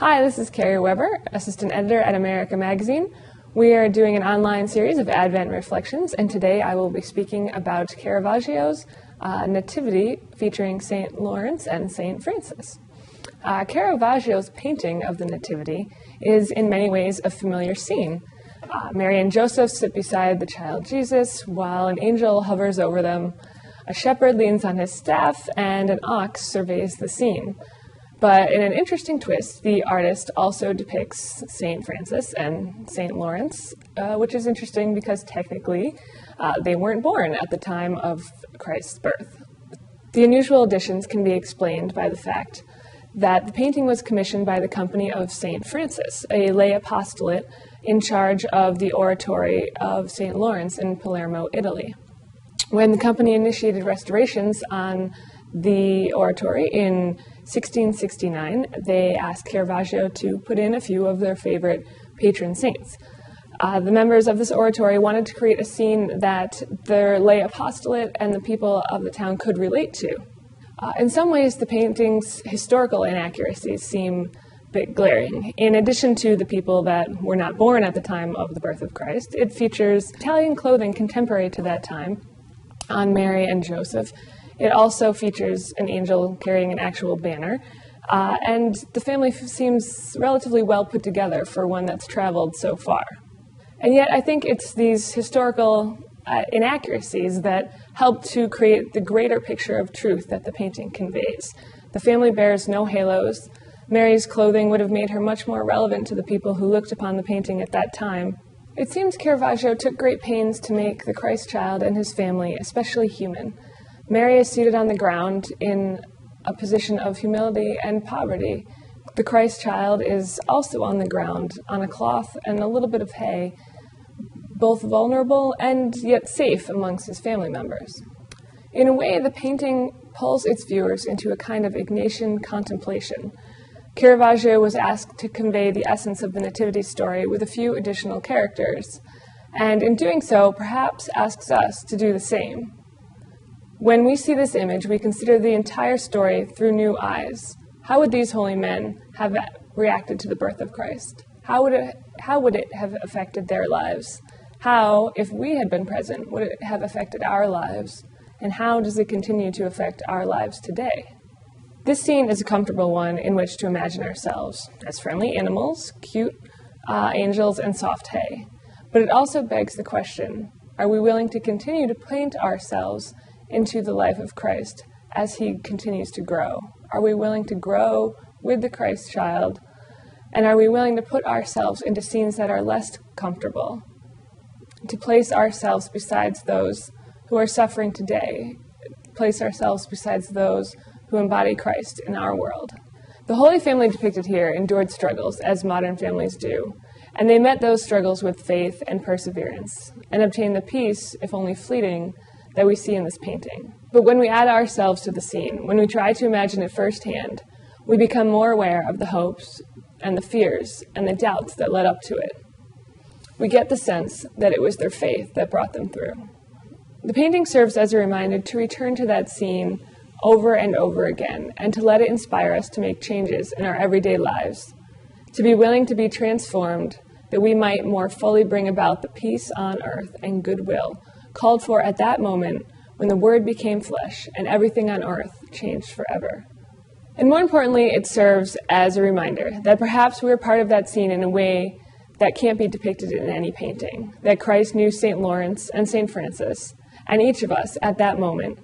Hi, this is Kerry Weber, assistant editor at America Magazine. We are doing an online series of Advent reflections, and today I will be speaking about Caravaggio's Nativity featuring St. Lawrence and St. Francis. Caravaggio's painting of the Nativity is in many ways a familiar scene. Mary and Joseph sit beside the child Jesus while an angel hovers over them. A shepherd leans on his staff and an ox surveys the scene. But in an interesting twist, the artist also depicts St. Francis and St. Lawrence, which is interesting because technically they weren't born at the time of Christ's birth. The unusual additions can be explained by the fact that the painting was commissioned by the Company of St. Francis, a lay apostolate in charge of the oratory of St. Lawrence in Palermo, Italy. When the company initiated restorations on the oratory in 1669, they asked Caravaggio to put in a few of their favorite patron saints. The members of this oratory wanted to create a scene that their lay apostolate and the people of the town could relate to. In some ways, the painting's historical inaccuracies seem a bit glaring. In addition to the people that were not born at the time of the birth of Christ, it features Italian clothing contemporary to that time on Mary and Joseph. It also features an angel carrying an actual banner, and the family seems relatively well put together for one that's traveled so far. And yet I think it's these historical inaccuracies that help to create the greater picture of truth that the painting conveys. The family bears no halos. Mary's clothing would have made her much more relevant to the people who looked upon the painting at that time. It seems Caravaggio took great pains to make the Christ child and his family especially human. Mary is seated on the ground in a position of humility and poverty. The Christ child is also on the ground, on a cloth and a little bit of hay, both vulnerable and yet safe amongst his family members. In a way, the painting pulls its viewers into a kind of Ignatian contemplation. Caravaggio was asked to convey the essence of the Nativity story with a few additional characters, and in doing so, perhaps asks us to do the same. When we see this image, we consider the entire story through new eyes. How would these holy men have reacted to the birth of Christ? How would it have affected their lives? How, if we had been present, would it have affected our lives? And how does it continue to affect our lives today? This scene is a comfortable one in which to imagine ourselves as friendly animals, cute angels, and soft hay. But it also begs the question, are we willing to continue to paint ourselves into the life of Christ as he continues to grow? Are we willing to grow with the Christ child? And are we willing to put ourselves into scenes that are less comfortable? To place ourselves besides those who are suffering today, place ourselves besides those who embody Christ in our world. The Holy Family depicted here endured struggles, as modern families do, and they met those struggles with faith and perseverance, and obtained the peace, if only fleeting, that we see in this painting. But when we add ourselves to the scene, when we try to imagine it firsthand, we become more aware of the hopes and the fears and the doubts that led up to it. We get the sense that it was their faith that brought them through. The painting serves as a reminder to return to that scene over and over again, and to let it inspire us to make changes in our everyday lives, to be willing to be transformed, that we might more fully bring about the peace on earth and goodwill called for at that moment when the Word became flesh and everything on earth changed forever. And more importantly, it serves as a reminder that perhaps we are part of that scene in a way that can't be depicted in any painting, that Christ knew St. Lawrence and St. Francis, and each of us at that moment,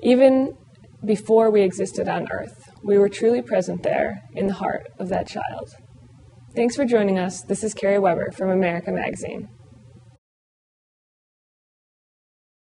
even before we existed on earth, we were truly present there in the heart of that child. Thanks for joining us. This is Kerry Weber from America Magazine.